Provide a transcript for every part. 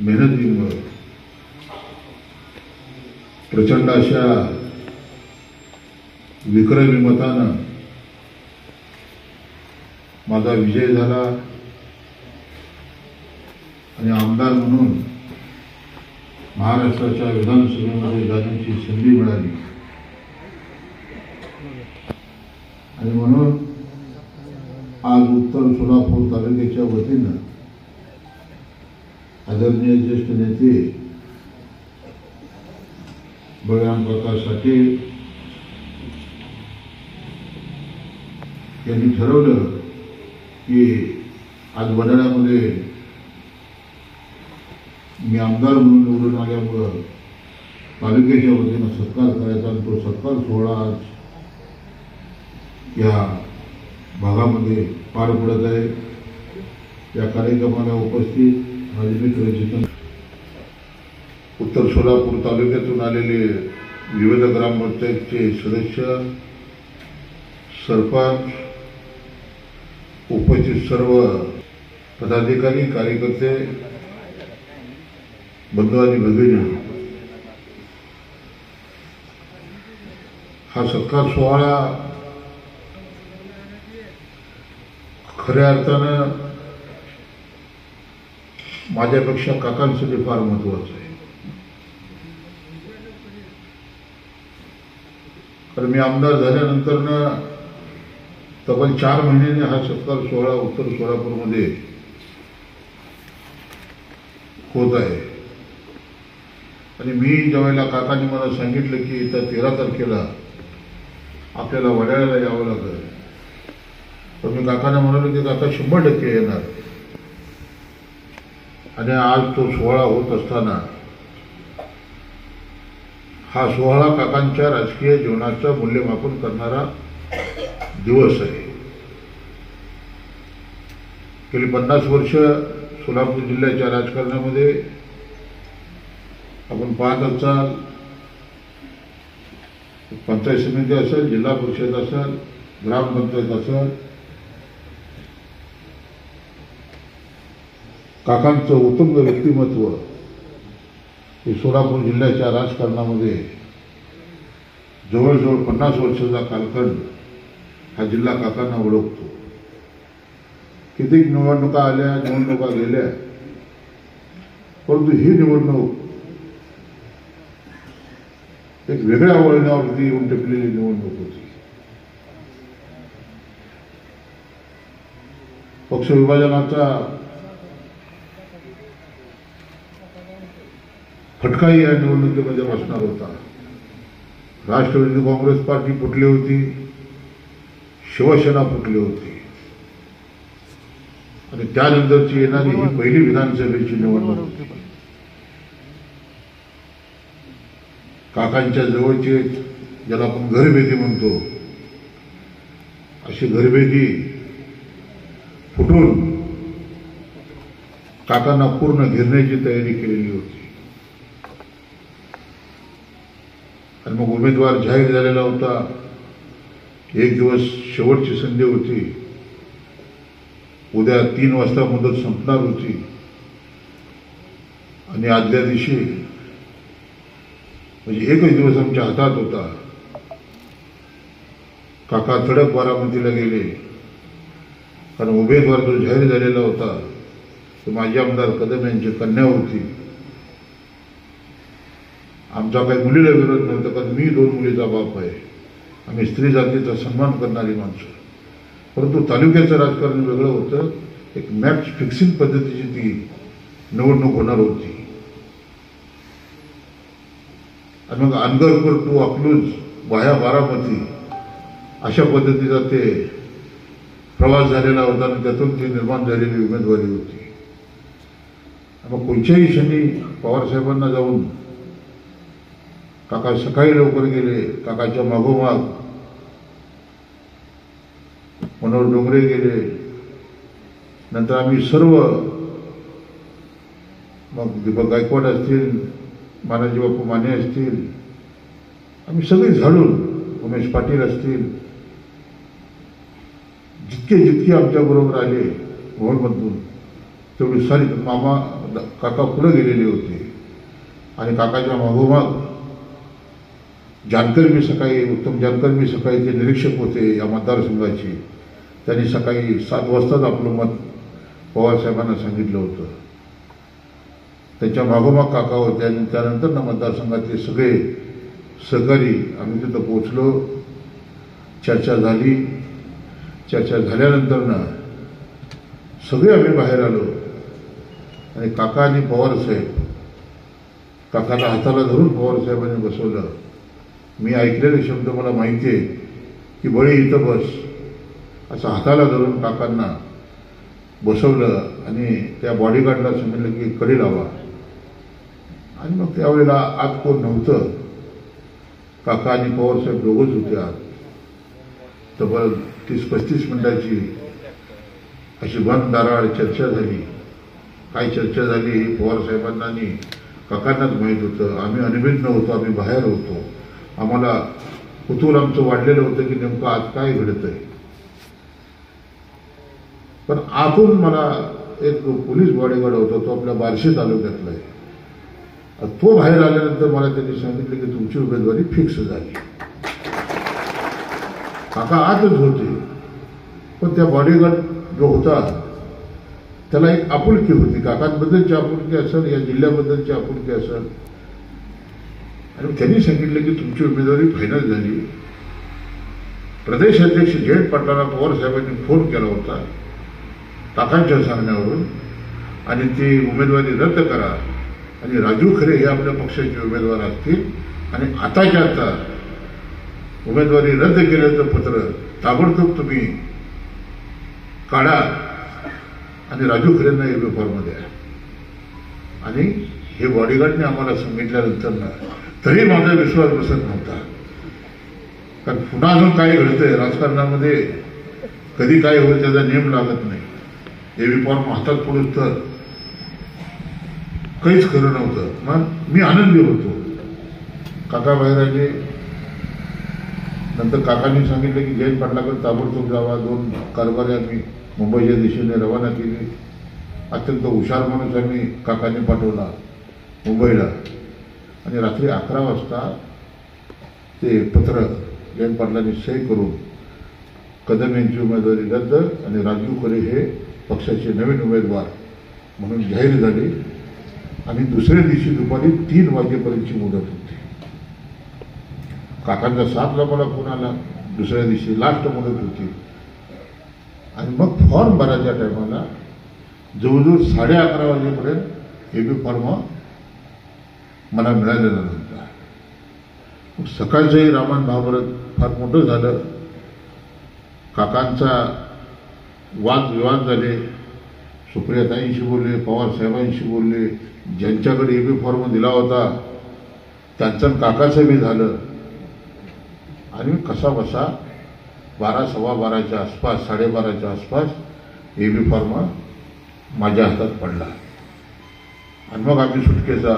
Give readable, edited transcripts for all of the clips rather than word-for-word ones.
मेहनतीमुळे प्रचंड अशा विक्रमी मतानं माझा विजय झाला आणि आमदार म्हणून महाराष्ट्राच्या विधानसभेमध्ये जाण्याची संधी मिळाली आणि म्हणून आज उत्तर सोलापूर तालुक्याच्या वतीनं आदरणीय ज्येष्ठ नेते बळीराम काका साठे यांनी ठरवलं की आज वडाळ्यामध्ये मी आमदार म्हणून निवडून आल्यामुळं तालुक्याच्या वतीनं सत्कार करायचा आणि तो सत्कार सोहळा आज या भागामध्ये पार पडत आहे। या कार्यक्रमाला उपस्थित माझे मित्र जिथून उत्तर सोलापूर तालुक्यातून आलेले विविध ग्रामपंचायतचे सदस्य, सरपंच, उपस्थित सर्व पदाधिकारी, कार्यकर्ते, बंधू आणि भगिनी, हा सत्कार सोहळा खऱ्या अर्थानं माझ्यापेक्षा काकांसाठी फार महत्वाचं आहे। कारण मी आमदार झाल्यानंतर तब्बल 4 महिन्याने हा सत्कार सोहळा उत्तर सोलापूरमध्ये होत आहे आणि मी ज्यावेळेला काकांनी मला सांगितलं की येत्या 13 तारखेला आपल्याला वडाळ्याला यावं लागेल, तर मी काकांना म्हणालो की काका 100% येणार। आणि आज तो सोहळा होत असताना हा सोहळा काकांच्या राजकीय जीवनाचं मूल्यमापन करणारा दिवस आहे। गेली 50 वर्ष सोलापूर जिल्ह्याच्या राजकारणामध्ये आपण पाहत असाल, पंचायत समिती असेल, जिल्हा परिषद असेल, ग्रामपंचायत असेल, काकांचं उत्तुंग व्यक्तिमत्व हे सोलापूर जिल्ह्याच्या राजकारणामध्ये जवळजवळ 50 वर्षाचा कालखंड हा जिल्हा काकांना ओळखतो। किती निवडणुका आल्या, निवडणुका गेल्या, परंतु ही निवडणूक एक वेगळ्या वळणावरती येऊन टेकलेली निवडणूक होती। पक्ष विभाजनाचा फटकाही या निवडणुकीमध्ये बसणार होता। राष्ट्रवादी काँग्रेस पार्टी फुटली होती, शिवसेना फुटली होती आणि त्यानंतरची येणारी ही पहिली विधानसभेची निवडणूक होती। काकांच्या जवळचे, ज्याला आपण घरभेदी म्हणतो, अशी घरभेदी फुटून काकांना पूर्ण घेरण्याची तयारी केलेली होती आणि मग उमेदवार जाहीर झालेला होता। एक दिवस शेवटची संधी होती, उद्या 3 वाजता मुदत संपणार होती आणि आदल्या दिवशी म्हणजे एकच दिवस आमच्या हातात होता। काका तडक बारामतीला गेले, कारण उमेदवार जो जाहीर झालेला होता तो माजी आमदार कदम यांची कन्या होती। आमचा काही मुलीला विरोध नव्हता, कारण मी 2 मुलीचा बाप आहे, आम्ही स्त्री जातीचा सन्मान करणारी माणसं। परंतु तालुक्याचं राजकारण वेगळं होतं, एक मॅच फिक्सिंग पद्धतीची ती निवडणूक होणार होती आणि मग अनगरपूर टू अकलूज वाया बारामती अशा पद्धतीचा ते प्रवास झालेला होता आणि त्यातून ती निर्माण झालेली उमेदवारी होती। मग कोणत्याही क्षणी पवारसाहेबांना जाऊन काका सकाळी लवकर गेले, काकाच्या मागोमाग मनोहर डोंगरे गेले, नंतर आम्ही सर्व, मग दीपक गायकवाड असतील, मानाजी बापू माने असतील, आम्ही सगळे झाडून, उमेश पाटील असतील, जितके आमच्या बरोबर आले मोहोळमधून तेवढी सारी, मामा काका पुढे गेलेले होते आणि काकाच्या मागोमाग जानकर मी सकाळी, उत्तम जानकर मी सकाळी ते निरीक्षक होते या मतदारसंघाचे, त्यांनी सकाळी 7 वाजताच आपलं मत पवारसाहेबांना सांगितलं होतं. त्यांच्या मागोमाग काका होते आणि त्यानंतर ना मतदारसंघातले सगळे सहकारी आम्ही तिथं पोचलो. चर्चा झाली. चर्चा झाल्यानंतर ना सगळे आम्ही बाहेर आलो आणि काका आणि पवारसाहेब, काकाला हाताला धरून पवारसाहेबांनी बसवलं. मी ऐकलेले शब्द मला माहिती आहे की बळी इथं बस, असं हाताला धरून काकांना बसवलं आणि त्या बॉडीगार्डला सांगितलं की कडी लावा. आणि मग त्यावेळेला आत कोण नव्हतं, काका आणि पवारसाहेब दोघंच होते आत. तब्बल 30-35 मिनिटाची अशी बंद दाराआड चर्चा झाली. काय चर्चा झाली ही पवारसाहेबांना आणि काकांनाच माहीत होतं. आम्ही अनभिज्ञ होतो, आम्ही बाहेर होतो. आम्हाला कुतूहल आमचं वाढलेलं होतं की नेमकं आज काय घडतंय. पण आतून मला एक पोलीस बॉडीगार्ड होता, तो आपल्या बार्शी तालुक्यातला आहे. तो बाहेर आल्यानंतर मला त्यांनी सांगितलं की तुमची उमेदवारी फिक्स झाली. काका आतच होते, पण त्या बॉडीगार्ड जो होता त्याला एक आपुलकी होती, काकांबद्दलची आपुलकी असेल, या जिल्ह्याबद्दलची आपुलकी असेल. आणि त्यांनी सांगितलं की तुमची उमेदवारी फायनल झाली. प्रदेश अध्यक्ष जयंत पाटलांना पवारसाहेबांनी फोन केला होता काकांच्या सांगण्यावरून आणि ती उमेदवारी रद्द करा आणि राजू खरे हे आपल्या पक्षाचे उमेदवार असतील आणि आताच्या आता उमेदवारी रद्द केल्याचं पत्र ताबडतोब तुम्ही काढा आणि राजू खरेंना एबी फॉर्म द्या. आणि हे बॉडीगार्डने आम्हाला सांगितल्यानंतर ना तरी माझा विश्वास बसत नव्हता. कारण पुन्हा अजून काय घडतंय राजकारणामध्ये, कधी काय होईल त्याचा नेम लागत नाही. एबी फॉर्म हातात पडून तर काहीच खरं नव्हतं. मग मी आनंदी होतो. काका बाहेर आले. नंतर काकांनी सांगितलं की जयंत पाटलाकडे ताबडतोब जावा. 2 कारभारी आम्ही मुंबईच्या दिशेने रवाना केली. अत्यंत हुशार माणूस आम्ही काकांनी पाठवला मुंबईला. आणि रात्री 11 वाजता ते पत्र जयंत पाटलांनी सही करून कदम यांची उमेदवारी रद्द आणि राजू खरे हे पक्षाचे नवीन उमेदवार म्हणून जाहीर झाले. आणि दुसऱ्या दिवशी दुपारी 3 वाजेपर्यंतची मुदत होती. काकांचा 7ला मला फोन आला. दुसऱ्या दिवशी लास्ट मुदत होती. आणि मग फॉर्म भरायच्या टायमाला जवळजवळ 11:30 वाजेपर्यंत एबी फॉर्म मला मिळालेला नव्हता. मग सकाळचंही रामायण महाभारत फार मोठं झालं. काकांचा वादविवाद झाले. सुप्रियाताईंशी बोलले, पवारसाहेबांशी बोलले. ज्यांच्याकडे एबी फॉर्म दिला होता त्यांचं काकाचं बी झालं. आणि कसा बसा 12-12:15 आसपास, 12:30 आसपास एबी फॉर्म माझ्या हातात पडला. आणि मग आम्ही सुटकेचा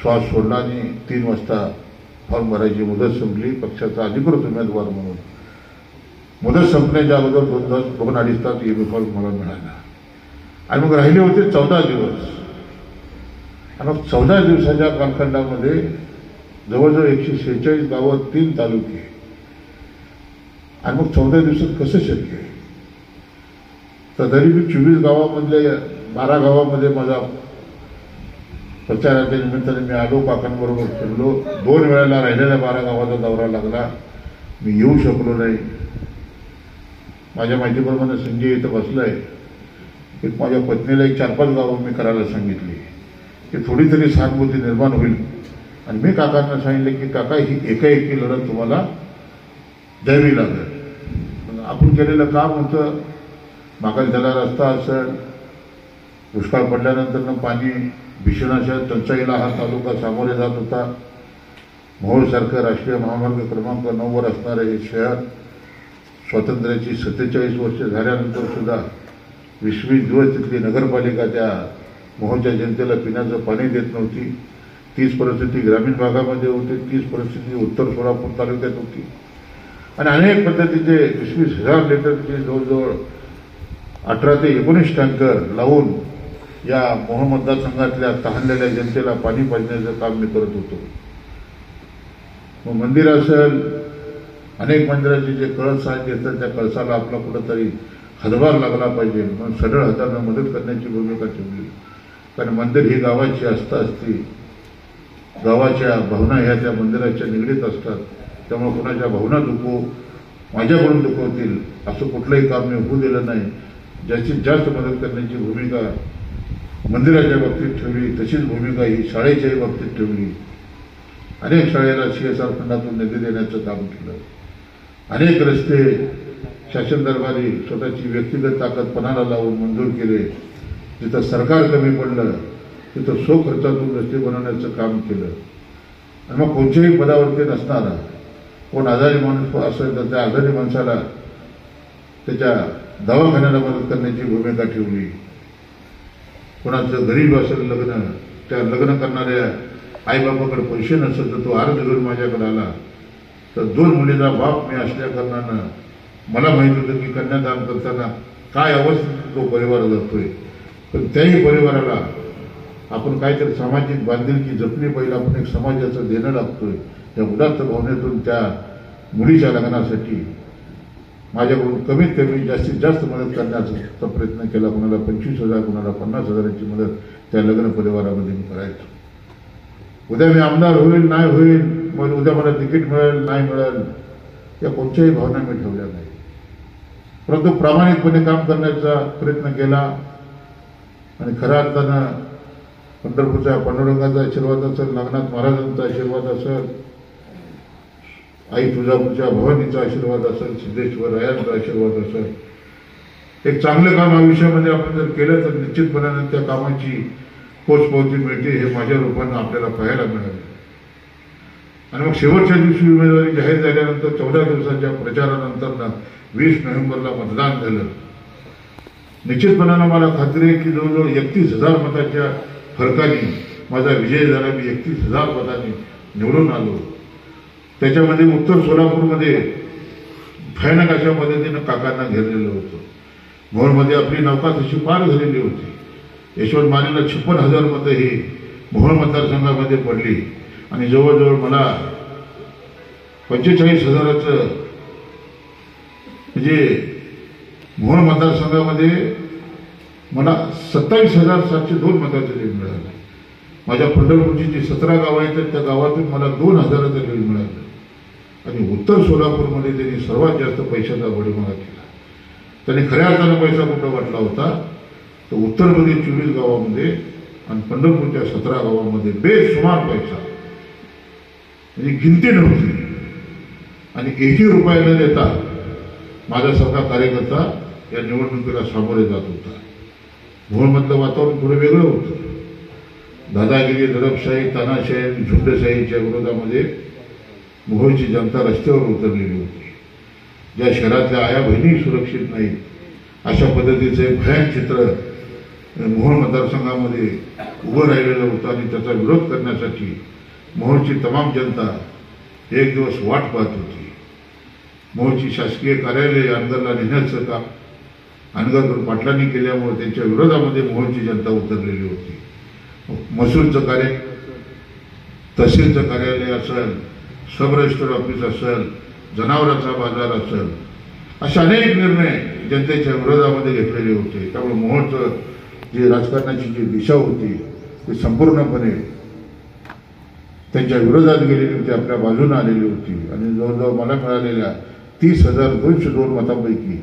श्वास सोडला आणि 3 वाजता फॉर्म भरायची मुदत संपली. पक्षाचा अधिकृत उमेदवार म्हणून मुदत संपण्याच्या अगोदर 2-2.5 तास एबी फॉर्म मला मिळाला. आणि मग राहिले होते 14 दिवस. आणि मग 14 दिवसाच्या कालखंडामध्ये जवळजवळ 146 गावं, 3 तालुके. आणि मग 14 दिवसात कसं शक्य आहे. तर तरी मी 24 गावामधले 12 गावामध्ये माझा प्रचाराच्या निमित्ताने मी आलो. काकांबरोबर फिरलो. 2 वेळेला राहिलेल्या 12 गावाचा दौरा लागला. मी येऊ शकलो नाही. माझ्या माहितीप्रमाणे संजय इथं बसलाय की माझ्या पत्नीला एक 4-5 गावं मी करायला सांगितली की थोडी तरी सहानुभूती निर्माण होईल. आणि मी काकांना सांगितलं की काका ही एकाएकी लढत तुम्हाला द्यावी लागेल. आपण केलेलं काम होतं. मागास त्याला रस्ता असेल, दुष्काळ पडल्यानंतर पाणी भीषण अशा टंचाईला हा तालुका सामोरे जात होता. मोहोळसारखं राष्ट्रीय महामार्ग क्रमांक 9 वर असणारे हे शहर स्वातंत्र्याची 47 वर्ष झाल्यानंतर सुद्धा 20 दिवस तिथली नगरपालिका त्या मोहोळच्या जनतेला पिण्याचं पाणी देत नव्हती. तीच परिस्थिती ग्रामीण भागामध्ये होती. तीच परिस्थिती उत्तर सोलापूर तालुक्यात होती. आणि अनेक पद्धतीचे 20,000 लिटरचे जवळजवळ 18 ते 19 टँकर लावून या मोहोळ मतदारसंघातल्या तहानलेल्या जनतेला पाणी पाजण्याचं काम मी करत होतो. मग मंदिर असेल, अनेक मंदिराचे जे कळस आहेत येतात त्या कळसाला आपला कुठंतरी हातभार लागला पाहिजे म्हणून सढळ हातानं मदत करण्याची भूमिका ठेवली. कारण मंदिर ही गावाची आस्था असते, गावाच्या भावना ह्या त्या मंदिराच्या निगडीत असतात. त्यामुळे कोणाच्या भावना माझ्याकडून दुखवतील असं कुठलंही काम मी होऊ दिलं नाही. जास्तीत जास्त मदत करण्याची भूमिका मंदिराच्या बाबतीत ठेवली. तशीच भूमिका ही शाळेच्याही बाबतीत ठेवली. अनेक शाळेला CSR फंडातून निधी देण्याचं काम केलं. अनेक रस्ते शासन दरबारी स्वतःची व्यक्तिगत ताकद पणाला लावून मंजूर केले. जिथं सरकार कमी पडलं तिथं स्वखर्चातून रस्ते बनवण्याचं काम केलं. आणि मग कोणत्याही पदावरती नसणारा कोण आजारी माणूस असेल तर त्या आजारी माणसाला त्याच्या दवाखान्याला मदत करण्याची भूमिका ठेवली. कोणाचं गरीब असेल लग्न, त्या लग्न करणाऱ्या आईबापाकडे पैसे नसेल तर तो अर्ज घेऊन माझ्याकडे आला. तर 2 मुलीचा बाप मी असल्या कारणानं मला माहीत होतं की कन्यादान करताना काय अवस्थेत तो परिवार जातोय. पण त्याही परिवाराला आपण काहीतरी सामाजिक बांधिलकी जपली पाहिजे. आपण एक समाजाचं देणं लागतोय. त्या उदात्त भावनेतून त्या मुलीच्या लग्नासाठी माझ्याकडून कमीत कमी जास्तीत जास्त मदत करण्याचा प्रयत्न केला. कोणाला 25,000, कोणाला 50,000ची मदत त्या लग्न परिवारामध्ये मी करायचो. उद्या मी आमदार होईल नाही होईल, मग उद्या मला तिकीट मिळेल नाही मिळेल, या कोणत्याही भावना मी ठेवल्या नाही. परंतु प्रामाणिकपणे काम करण्याचा प्रयत्न केला. आणि खऱ्या अर्थानं पंढरपूरच्या पांडुरंगाचा आशीर्वाद असेल, नागनाथ महाराजांचा आशीर्वाद असेल, आई तुळजापूरच्या भवानीचा आशीर्वाद असेल, सिद्धेश्वर रायांचा आशीर्वाद असेल, एक चांगलं काम आयुष्यामध्ये आपण जर केलं तर निश्चितपणाने त्या कामाची पोचपावती मिळते. हे माझ्या रूपानं आपल्याला पाहायला मिळाले. आणि मग शेवटच्या दिवशी उमेदवारी जाहीर झाल्यानंतर 14 दिवसाच्या प्रचारानंतर 20 नोव्हेंबरला मतदान झालं. निश्चितपणानं मला खात्री आहे की जवळजवळ 31,000 मताच्या फरकाने माझा विजय झाला. मी 31,000 मतांनी निवडून आलो. त्याच्यामध्ये उत्तर सोलापूरमध्ये भयानक अशा पद्धतीनं काकांना घेरलेलं होतं. मोहोळमध्ये आपली नौका तशी पार झालेली होती. यशवंत मानेला 56,000 मतं ही मोहोळ मतदारसंघामध्ये पडली. आणि जवळजवळ मला 45,000चं म्हणजे मोहोळ मतदारसंघामध्ये मला 27,702 मताचं लीड मिळालं. माझ्या पंढरपूरची जी 17 गावं आहेत त्या गावातून मला 2,000चं लीड मिळालं. आणि उत्तर सोलापूरमध्ये त्यांनी सर्वात जास्त पैशाचा बडीमारा केला. त्यांनी खऱ्या अर्थानं पैसा कुठं वाटला होता तर उत्तरमध्ये 24 गावामध्ये आणि पंढरपूरच्या 17 गावामध्ये बेसुमार पैसा, म्हणजे गिनती नव्हती. आणि 1 रुपया न देता माझ्यासारखा कार्यकर्ता या निवडणुकीला सामोरे जात होता. मोहोळमधलं वातावरण थोडं वेगळं होतं. दादागिरी, दडपशाही, तानाशाही, झुंडशाहीच्या विरोधामध्ये मोहोळची जनता रस्त्यावर उतरलेली होती. ज्या शहरातल्या आया बहिणी सुरक्षित नाहीत अशा पद्धतीचे भयान चित्र मोहोळ मतदारसंघामध्ये उभं राहिलेलं होतं. आणि त्याचा विरोध करण्यासाठी मोहोळची तमाम जनता एक दिवस वाट पाहत होती. मोहोळची शासकीय कार्यालय अनगरला नेण्याचं काम अनगरकर पाटलांनी केल्यामुळे त्यांच्या विरोधामध्ये मोहोळची जनता उतरलेली होती. महसूलचं कार्य, तहसीलचं कार्यालय असेल, सब रजिस्टर ऑफिस असेल, जनावरांचा बाजार असेल, असे अनेक निर्णय जनतेच्या विरोधामध्ये घेतलेले होते. त्यामुळे मोहोळचं जी राजकारणाची जी दिशा होती ती संपूर्णपणे त्यांच्या विरोधात गेलेली होती, आपल्या बाजूने आलेली होती. आणि जवळजवळ मला मिळालेल्या 30,202 मतांपैकी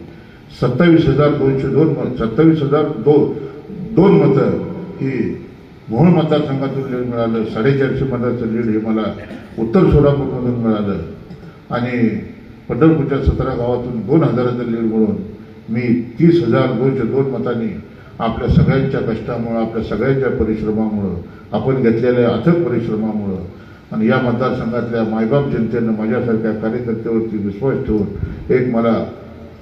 27,202 मतं ही मोहोळ मतदारसंघातून लीड मिळालं. 450 मताचं लीड हे मला उत्तर सोलापूरमधून मिळालं. आणि पंढरपूरच्या 17 गावातून 2,000चं लीड मिळून मी 30,202 मतांनी आपल्या सगळ्यांच्या कष्टामुळं, आपल्या सगळ्यांच्या परिश्रमामुळं, आपण घेतलेल्या अथक परिश्रमामुळं आणि या मतदारसंघातल्या मायबाप जनतेनं माझ्यासारख्या कार्यकर्त्यावरती विश्वास ठेवून एक मला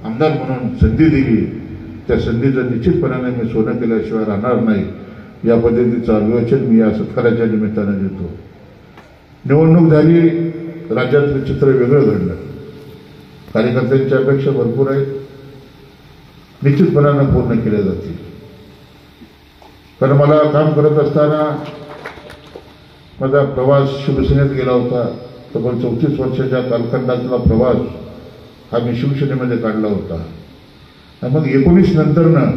आमदार म्हणून संधी दिली. त्या संधीचं निश्चितपणाने मी सोनं केल्याशिवाय राहणार नाही. या पद्धतीचं अभिवाचन मी या सत्काराच्या निमित्तानं देतो. निवडणूक झाली, राज्यातलं चित्र वेगळं घडलं. कार्यकर्त्यांच्या अपेक्षा भरपूर आहेत. निश्चितपणानं पूर्ण केल्या जातील. कारण मला काम करत असताना माझा प्रवास शिवसेनेत गेला होता. तब्बल 34 वर्षाच्या कालखंडातला प्रवास हा मी शिवसेनेमध्ये काढला होता. आणि मग 19 नंतरनं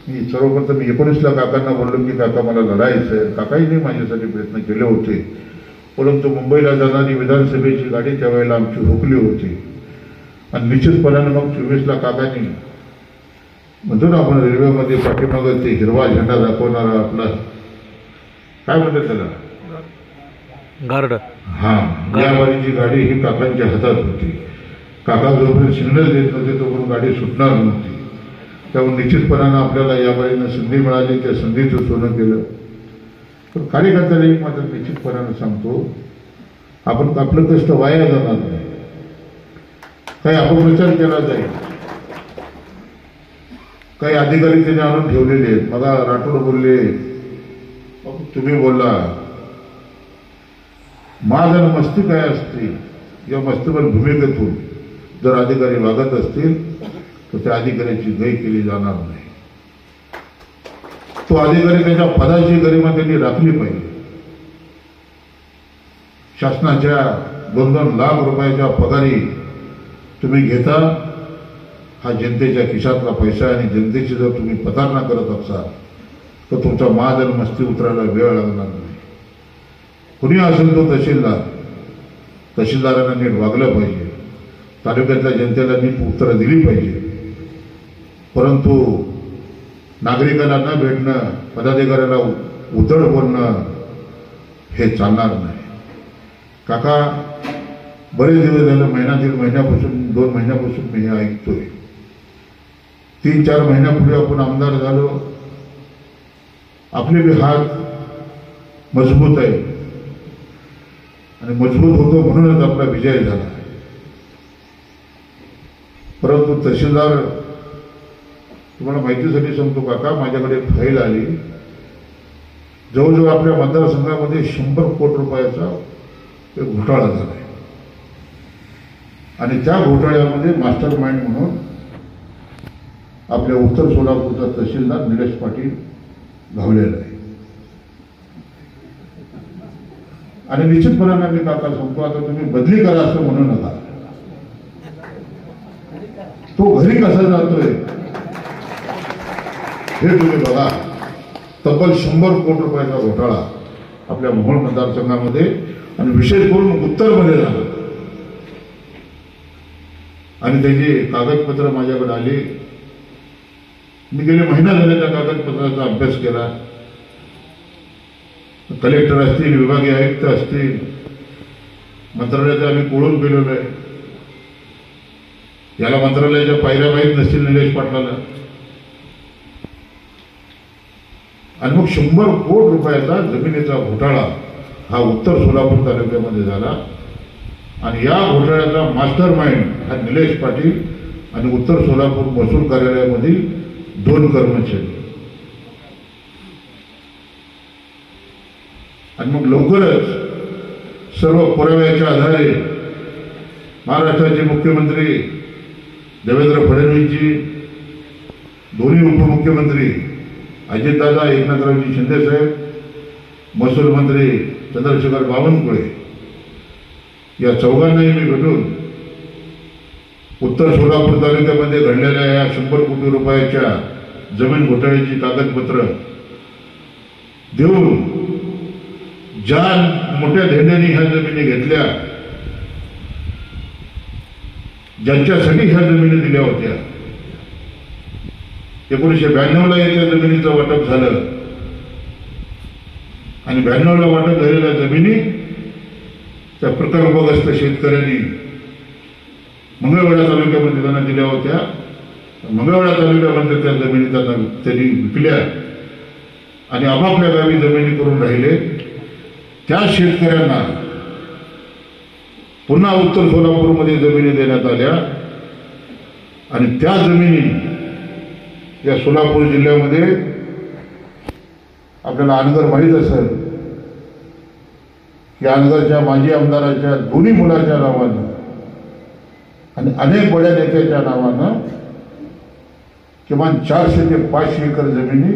मी सर्वप्रथम 19ला काकांना बोललो की काका मला लढायचं आहे. काकाही माझ्यासाठी प्रयत्न केले होते, परंतु मुंबईला जाणारी विधानसभेची गाडी त्यावेळेला आमची रोखली होती. आणि निश्चितपणानं मग 24ला काकांनी म्हणतो ना आपण रेल्वेमध्ये पाठीमागं ते हिरवा झेंडा दाखवणारा आपला काय म्हणतात त्याला गार्ड, यावारीची गाडी ही काकांच्या हातात होती. काका जोपर्यंत सिग्नल देत नव्हते तोपर्यंत गाडी सुटणार नव्हती. त्यामुळे निश्चितपणानं आपल्याला याबारीनं संधी मिळाली, त्या संधीचं सोनं केलं. पण कार्यकर्त्याला एक मात्र निश्चितपणानं सांगतो, आपण आपलं कष्ट वाया जाणार नाही, काही अपप्रचार केला जाईल. काही अधिकारी त्याने आणून ठेवलेले आहेत. मला राठोड बोलले, तुम्ही बोलला माज आणि मस्ती काय असते, या मस्तीवर भूमिकेतून जर अधिकारी वागत असतील तर त्या अधिकाऱ्याची गय केली जाणार नाही. तो अधिकारी त्याच्या पदाची गरिमा त्यांनी राखली पाहिजे. शासनाच्या 2-2 लाख रुपयाच्या पगारी तुम्ही घेता, हा जनतेच्या खिशातला पैसा आहे. आणि जनतेची जर तुम्ही प्रतारणा करत असाल तर तुमचा माज आणि मस्ती उतरायला वेळ लागणार नाही. कुणी असेल तो तहसीलदारांना नीट वागलं पाहिजे, तालुक्यातल्या जनतेला नीट उत्तरं दिली पाहिजे. परंतु नागरिकांना न भेटणं, पदाधिकाऱ्याला उद्धट बोलणं हे चालणार नाही. काका बरेच दिवस झालं, 1-1.5 महिन्यापासून 2 महिन्यापासून मी हे ऐकतोय. 3-4 महिन्यापूर्वी आपण आमदार झालो, आपले बी हात मजबूत आहे आणि मजबूत होतो म्हणूनच आपला विजय झाला. परंतु तहसीलदार, तुम्हाला माहितीसाठी सांगतो काका, माझ्याकडे फाईल आली. जवळजवळ आपल्या मतदारसंघामध्ये 100 कोटी रुपयाचा एक घोटाळा झाला आहे. आणि त्या घोटाळ्यामध्ये मास्टर माइंड म्हणून आपल्या उत्तर सोलापूरचा तहसीलदार निलेश पाटील घावलेला आहे. आणि निश्चितपणाने मी काका सांगतो, आता तुम्ही बदली करा असं म्हणू नका. तो घरी कसा जातोय हे तुम्ही बघा. तब्बल 100 कोटी रुपयाचा घोटाळा आपल्या मोहोळ मतदारसंघामध्ये आणि विशेष करून उत्तरमध्ये झाला. आणि त्याची कागदपत्र माझ्याकडे आली. मी गेले महिना झाले त्या कागदपत्राचा अभ्यास केला. कलेक्टर असतील, विभागीय आयुक्त असतील, मंत्रालयात आम्ही कोळून गेलेलो आहे. याला मंत्रालयाच्या पायऱ्या माहीत नसतील निलेश पाटलाला. आणि मग 100 कोटी रुपयाचा जमिनीचा घोटाळा हा उत्तर सोलापूर तालुक्यामध्ये झाला. आणि या घोटाळ्याचा मास्टर माइंड हा निलेश पाटील आणि उत्तर सोलापूर महसूल कार्यालयामधील 2 कर्मचारी. आणि मग लवकरच सर्व पुराव्याच्या आधारे महाराष्ट्राचे मुख्यमंत्री देवेंद्र फडणवीसजी, दोन्ही उपमुख्यमंत्री अजितदादा एकनाथरावजी शिंदेसाहेब, महसूल मंत्री चंद्रशेखर बावनकुळे या चौघांनाही मी भेटून उत्तर सोलापूर तालुक्यामध्ये घडलेल्या या 100 कोटी रुपयाच्या जमीन घोटाळ्याची कागदपत्र देऊन, ज्या मोठ्या धेंड्याने ह्या जमिनी घेतल्या, ज्यांच्यासाठी ह्या जमिनी दिल्या होत्या, 1992ला याच्या जमिनीचं वाटप झालं. आणि 92ला वाटप झालेल्या जमिनी त्या प्रकल्पग्रस्त शेतकऱ्यांनी मंगळवेढा तालुक्यामध्ये त्यांना दिल्या होत्या. मंगळवेढा तालुक्यामध्ये त्या जमिनी त्यांनी विकल्या आणि आपापल्या गावी जमिनी करून राहिले. त्या शेतकऱ्यांना पुन्हा उत्तर सोलापूरमध्ये जमिनी देण्यात आल्या. आणि त्या जमिनी या सोलापूर जिल्ह्यामध्ये आपल्याला अनगर माहीत असेल की अनगरच्या माजी आमदाराच्या दोन्ही मुलाच्या नावानं आणि अनेक बड्या नेत्याच्या नावानं किमान 400 ते 500 एकर जमिनी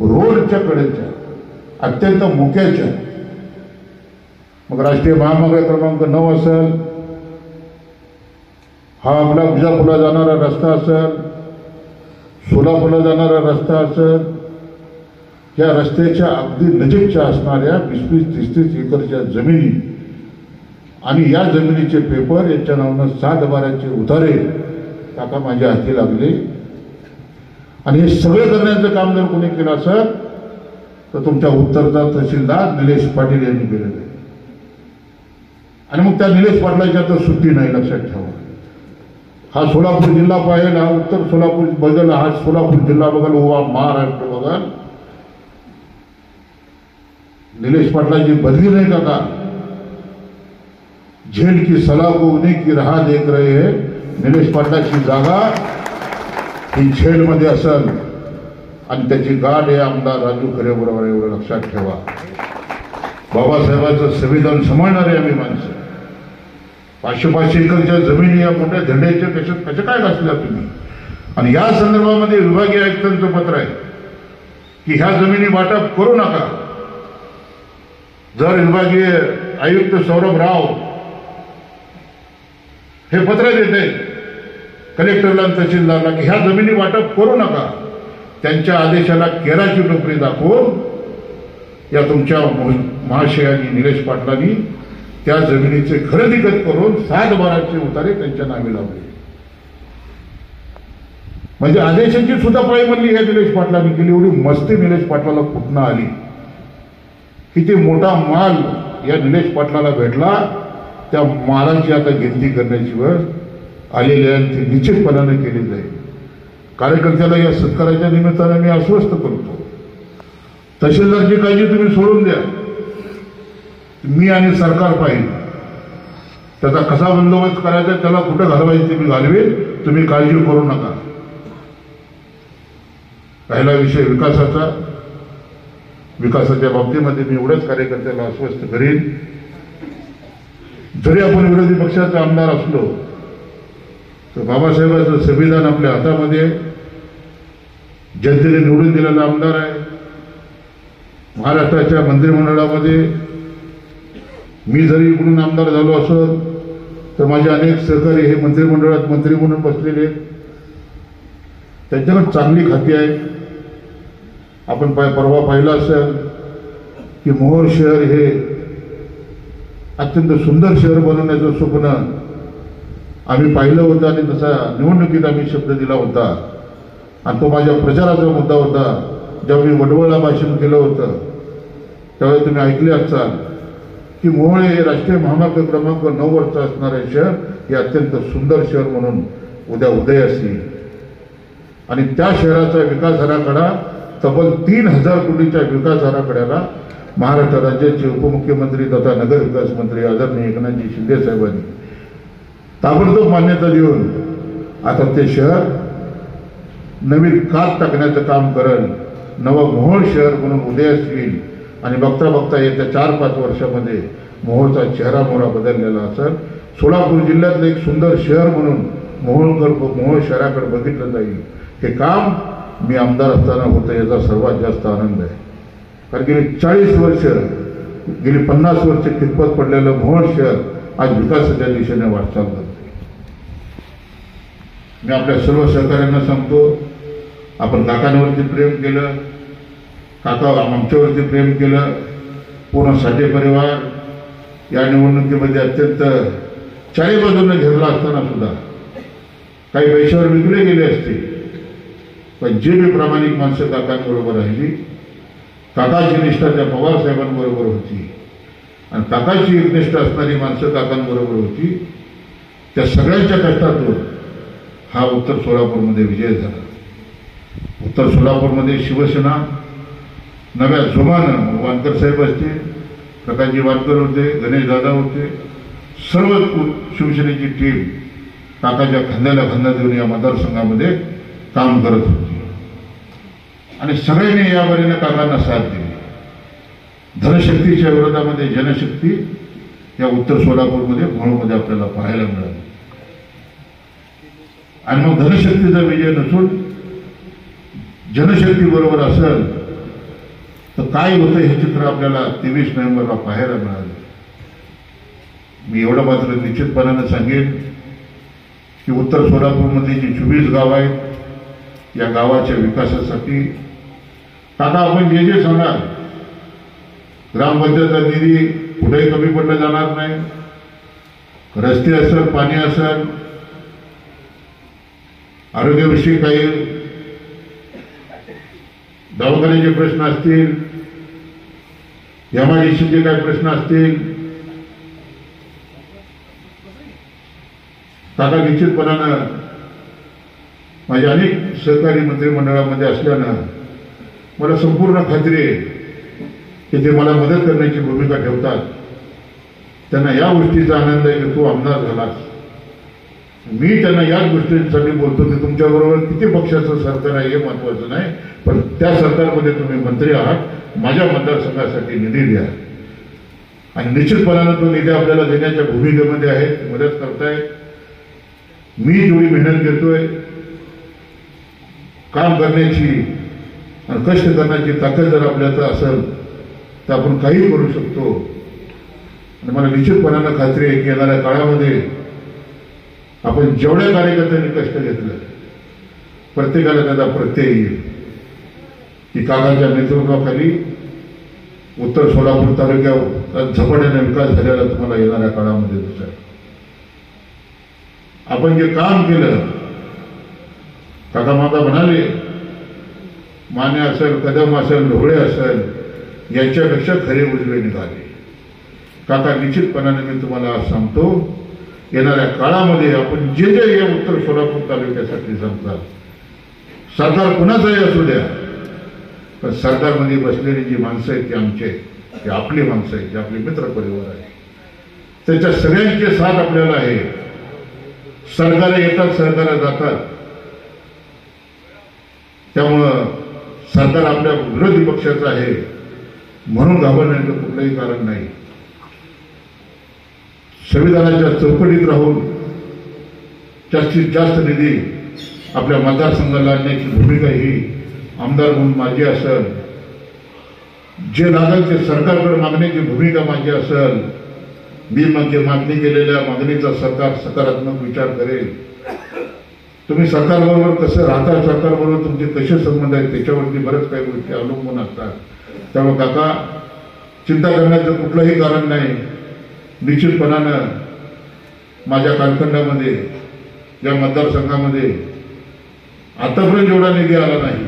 रोडच्या कडेच्या अत्यंत मोक्याच्या. मग राष्ट्रीय महामार्ग क्रमांक 9 असेल, हा आपला विजापूरला जाणारा रस्ता असेल, सोलापूरला जाणारा रस्ता असेल, या रस्त्याच्या अगदी नजीकच्या असणाऱ्या 20-30 एकरच्या जमिनी आणि या जमिनीचे पेपर यांच्या नावानं 7 बाराचे उतारे काका माझ्या हाती लागले. आणि हे सगळे करण्याचं काम जर कोणी केलं असेल तर तुमच्या उत्तरचा तहसीलदार निलेश पाटील यांनी केलेलं आहे. आणि मग त्या निलेश पाटलाच्या तर सुट्टी नाही, लक्षात ठेवा. हा सोलापूर जिल्हा पाहिजे, हा उत्तर सोलापूर बघल, हा सोलापूर जिल्हा बघल, उभा महाराष्ट्र बघल. निलेश पाटलाची बदली नाही काका. झेल की सलाह को उन्हीं की राह देख रहे हैं. निलेश पाटलाची जागा ही झेलमध्ये असेल आणि त्याची गाठ हे आमदार राजू खरे बरोबर, एवढं लक्षात ठेवा. बाबासाहेबांचं संविधान सांभाळणारे आम्ही माणसं. 500 एकरच्या जमिनी या मोठ्या झेंड्याच्या कशा काय घासल्या तुम्ही. आणि या संदर्भामध्ये विभागीय आयुक्तांचं पत्र आहे की ह्या जमिनी वाटप करू नका. जर विभागीय आयुक्त सौरभ राव हे पत्र देते कलेक्टरला आणि तहसीलदारला की ह्या जमिनी वाटप करू नका, त्यांच्या आदेशाला केराची टोपरी दाखवून या तुमच्या महाशयांनी निलेश पाटलांनी त्या जमिनीचे खरेदी करून 7 बाराचे उतारे त्यांच्या नावे लावले. म्हणजे आदेशाची सुद्धा पायमल्ली या निलेश पाटलांनी केली. एवढी मस्ती निलेश पाटलाला कुठनं आली. किती मोठा माल या निलेश पाटलाला भेटला, त्या मालाची आता गिनती करण्याची वेळ आलेली आहे. ती निश्चितपणाने केली जाईल. कार्यकर्त्याला या सत्काराच्या निमित्ताने मी आश्वस्त करतो, तहसीलदारची काळजी तुम्ही सोडून द्या. मी आणि सरकार पाहिजे, त्याचा कसा बंदोबस्त करायचा, त्याला कुठं घालवायचं ते मी घालवेन, तुम्ही काळजी करू नका. पहिला विषय विकासाच्या बाबतीमध्ये मी एवढ्याच कार्यकर्त्याला आश्वस्त करीन, जरी आपण विरोधी पक्षाचे आमदार असलो तर बाबासाहेबांचं संविधान आपल्या हातामध्ये, जनतेने निवडून दिलेला आमदार आहे. महाराष्ट्राच्या मंत्रिमंडळामध्ये मी जरी इकडून आमदार झालो असो तर माझे अनेक सहकारी हे मंत्रिमंडळात मंत्री म्हणून बसलेले आहेत. त्यांच्याकडे चांगली खाती आहेत. आपण परवा पाहिलं असेल की मोहोळ शहर हे अत्यंत सुंदर शहर बनवण्याचं स्वप्न आम्ही पाहिलं होतं आणि तसा निवडणुकीत आम्ही शब्द दिला होता. आणि तो माझ्या प्रचाराचा मुद्दा होता. जेव्हा मी वडवळला भाषण केलं होतं त्यावेळी तुम्ही ऐकले असाल की मोहोळ हे राष्ट्रीय महामार्ग क्रमांक 9 वरचं असणारे शहर हे अत्यंत सुंदर शहर म्हणून उद्या उदयास येईल. आणि त्या शहराचा विकास आराखडा तब्बल 3000 कोटीच्या विकास आराखड्याला महाराष्ट्र राज्याचे उपमुख्यमंत्री तथा नगर विकास मंत्री आदरणीय एकनाथजी शिंदे साहेबांनी ताबडतोब मान्यता देऊन आता ते शहर नवीन कात टाकण्याचं काम करेल. नवं मोहोळ शहर म्हणून उदयास येईल. आणि बघता बघता येत्या 4-5 वर्षामध्ये मोहोळचा चेहरा मोहरा बदललेला असेल. सोलापूर जिल्ह्यातलं एक सुंदर शहर म्हणून मोहोळ शहराकडे बघितलं जाईल. हे काम मी आमदार असताना होतं, याचा सर्वात जास्त आनंद आहे. कारण गेली 40 वर्ष, गेली 50 वर्ष खितपत पडलेलं मोहोळ शहर आज विकासाच्या दिशेने वाटचाल करते. मी आपल्या सर्व सहकाऱ्यांना सांगतो, आपण काकांवरती प्रेम केलं, काका आमच्यावरती प्रेम केलं. पूर्ण साठे परिवार या निवडणुकीमध्ये अत्यंत चारी बाजूने घेरला असताना सुद्धा काही पैशावर विकले गेले असते, पण जे बी प्रामाणिक माणसं काकांबरोबर राहिली, काकाची निष्ठा त्या पवार साहेबांबरोबर होती आणि काकाची एकनिष्ठ असणारी माणसं काकांबरोबर होती. त्या सगळ्यांच्या कष्टातून हा उत्तर सोलापूरमध्ये विजय झाला. उत्तर सोलापूरमध्ये शिवसेना नव्या जोमानं, वानकर साहेब असते, प्रकाशजी वानकर होते, गणेश दादा होते, सर्व शिवसेनेची टीम काकाच्या खांद्याला खांदा देऊन या मतदारसंघामध्ये काम करत होती. आणि सगळ्यांनी या बरीने काकांना साथ दिली. धनशक्तीच्या विरोधामध्ये जनशक्ती या उत्तर सोलापूरमध्ये मोहोळमध्ये आपल्याला पाहायला मिळाली. आणि मग धनशक्तीचा विजय नसून जनशक्ती बरोबर असेल तर काय होतं हे चित्र आपल्याला 23 नोव्हेंबरला पाहायला मिळालं. मी एवढं मात्र निश्चितपणानं सांगेन की उत्तर सोलापूरमध्ये जी 24 गावं आहेत या गावाच्या विकासासाठी आता आपण जे जे सांगाल ग्रामपंचायतचा निधी कुठेही कमी पडला जाणार नाही. रस्ते असेल, पाणी असेल, आरोग्याविषयी काही दवाखान्याचे प्रश्न असतील, MIDCचे काही प्रश्न असतील, काका निश्चितपणानं माझ्या अनेक सहकारी मंत्रिमंडळामध्ये असल्यानं मला संपूर्ण खात्री आहे की ते मला मदत करण्याची भूमिका ठेवतात. त्यांना या गोष्टीचा आनंद आहे की तू आमदार झालास. मी त्यांना याच गोष्टींसाठी बोलतो की तुमच्याबरोबर किती पक्षाचं सरकार आहे हे महत्वाचं नाही, पण त्या सरकारमध्ये तुम्ही मंत्री आहात. माझ्या मतदारसंघासाठी निधी द्या आणि निश्चितपणानं तो निधी आपल्याला देण्याच्या भूमिकेमध्ये आहे, मदत करताय. मी जेवढी मेहनत घेतोय काम करण्याची आणि कष्ट करण्याची ताकद जर आपल्यात असेल तर आपण काही करू शकतो. आणि मला निश्चितपणानं खात्री आहे की येणाऱ्या काळामध्ये आपण जेवढ्या कार्यकर्त्यांनी कष्ट घेतलं प्रत्येकाला त्याचा प्रत्यय येईल की काकाच्या नेतृत्वाखाली उत्तर सोलापूर तालुक्यात झपाट्याने विकास झालेला तुम्हाला येणाऱ्या काळामध्ये दिसेल. आपण जे काम केलं, काका माता म्हणाले माने असेल, कदम असेल, ढोळे असेल, यांच्यापेक्षा खरे उजवे निघाले. काका निश्चितपणाने मी तुम्हाला आज सांगतो येणाऱ्या काळामध्ये आपण जे जे या उत्तर सोलापूर तालुक्यासाठी सांगतात, सरकार कुणाचंही असू द्या, पण सरकारमध्ये बसलेली जी माणसं आहेत ती आमचे, ते आपली माणसं आहेत, ते आपले मित्र परिवार आहे. त्याच्या सगळ्यांचे साथ आपल्याला आहे. सरकार येतात, सरकार जातात. त्यामुळं सरकार आपल्या विरोधी पक्षाचं आहे म्हणून घाबरण्याचं कुठलंही कारण नाही. संविधानाच्या चौकटीत राहून जास्तीत जास्त निधी आपल्या मतदारसंघाला आणण्याची भूमिका ही आमदार म्हणून माझी असेल. जे लागेल ते सरकारकडे मागण्याची भूमिका माझी असेल. मी म्हणजे मागणी केलेल्या मागणीचा सरकार सकारात्मक विचार करेल. तुम्ही सरकारबरोबर कसं राहता, सरकारबरोबर तुमचे कसे संबंध आहेत त्याच्यावरती बरेच काही गोष्टी अवलंबून असतात. त्यामुळे काका चिंता करण्याचं कुठलंही कारण नाही. निश्चितपणानं माझ्या कालखंडामध्ये या मतदारसंघामध्ये आतापर्यंत एवढा निधी आला नाही.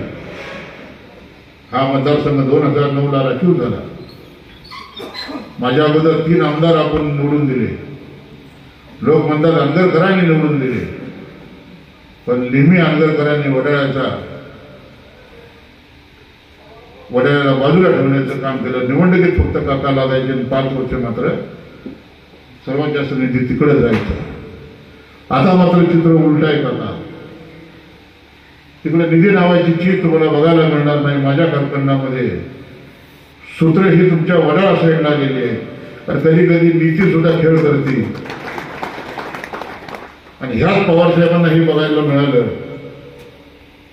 हा मतदारसंघ 2009ला राखीव झाला. माझ्या अगोदर 3 आमदार आपण निवडून दिले. लोक म्हणतात आंदरकरांनी निवडून दिले, पण नेहमी आंदरकरांनी वड्याला बाजूला ठेवण्याचं काम केलं. निवडणुकीत फक्त काका लागायचे आणि 5 वर्ष मात्र सर्वात जास्त निधी तिकडे जायचा. आता मात्र चित्र उलट आहे. काका तिकडे निधी नावाची चीज तुम्हाला बघायला मिळणार नाही. माझ्या कारखंडामध्ये सूत्र ही तुमच्या वडाळा साईडला गेली आहे. तर कधी कधी नीती सुद्धा खेळ करते. आणि ह्याच पवार साहेबांना हे बघायला मिळालं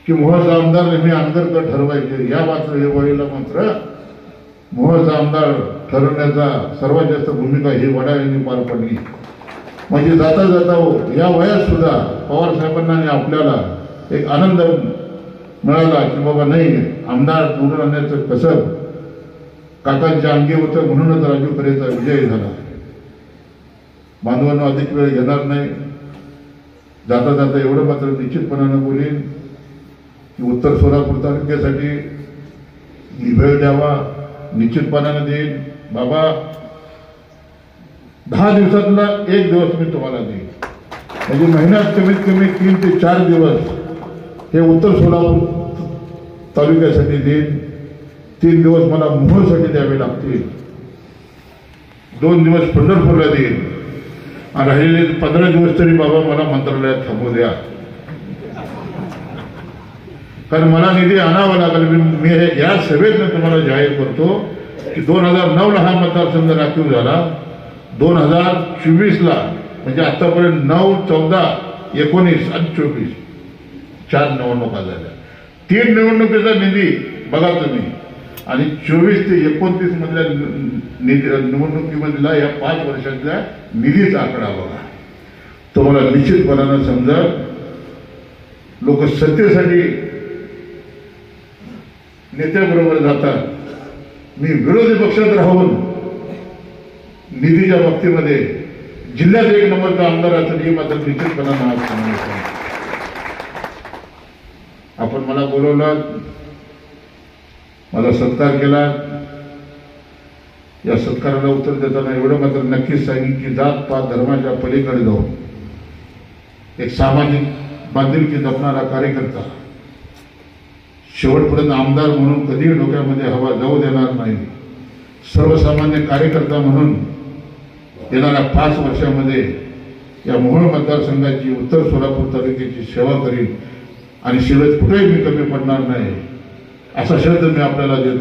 की मोहचा आमदार नेहमी आंदरकर ठरवायचे. या मात्र हे वळीला मात्र मोहचा आमदार ठरवण्याचा सर्वात जास्त भूमिका ही वडाळ्यांनी पार पडली. म्हणजे जाता जाता या वयात सुद्धा पवार साहेबांना आणि आपल्याला एक आनंद मिळाला की बाबा नाही, आमदार निवडून आणण्याचं कसं काकांच्या अंगी होतं म्हणूनच राजू खरेचा विजय झाला. बांधवांना अधिक वेळ घेणार नाही. जाता जाता एवढं मात्र निश्चितपणानं बोलेन की उत्तर सोलापूर तालुक्यासाठी वेळ द्यावा. निश्चितपणानं देईन. बाबा 10 दिवसातला 1 दिवस मी तुम्हाला देईन. म्हणजे महिन्यात कमीत कमी 3 ते 4 दिवस हे उत्तर सोलापूर तालुक्यासाठी देईन. 3 दिवस मला मोहोळसाठी द्यावे लागतील. 2 दिवस पंढरपूरला देईन आणि राहिलेले 15 दिवस तरी बाबा मला मंत्रालयात थांबू द्या. कारण मला निधी आणावा लागेल. मी हे या सभेतनं तुम्हाला जाहीर करतो की 2009ला हा मतदारसंघ राखीव झाला. 2024ला म्हणजे आतापर्यंत 9, 14, 19 आणि 24 4 निवडणुका झाल्या. 3 निवडणुकीचा निधी बघा तुम्ही, आणि 24 ते 29 मधल्या निवडणुकीमधला या 5 वर्षातल्या निधीचा आकडा बघा. तुम्हाला निश्चितपणानं समजा लोक सत्तेसाठी नेत्याबरोबर जातात. मी विरोधी पक्षात राहून निधीच्या बाबतीमध्ये जिल्ह्यात 1 नंबरचा आमदार असेल हे मात्र निश्चितपणानं आज सांगायचं. आपण मला बोलवलं, माझा सत्कार केला. या सत्काराला उत्तर देताना एवढं मात्र नक्कीच सांगेन की जात पात धर्माच्या पलीकडे जाऊन एक सामाजिक बांधिलकी जपणारा कार्यकर्ता, शेवटपर्यंत आमदार म्हणून कधीही डोक्यामध्ये हवा जाऊ देणार नाही. सर्वसामान्य कार्यकर्ता म्हणून येणाऱ्या 5 वर्षामध्ये या मोहोळ मतदारसंघाची, उत्तर सोलापूर तालुक्याची सेवा करीन आणि सेवेत कुठेही मी कमी पडणार नाही असा शब्द मी आपल्याला देतो.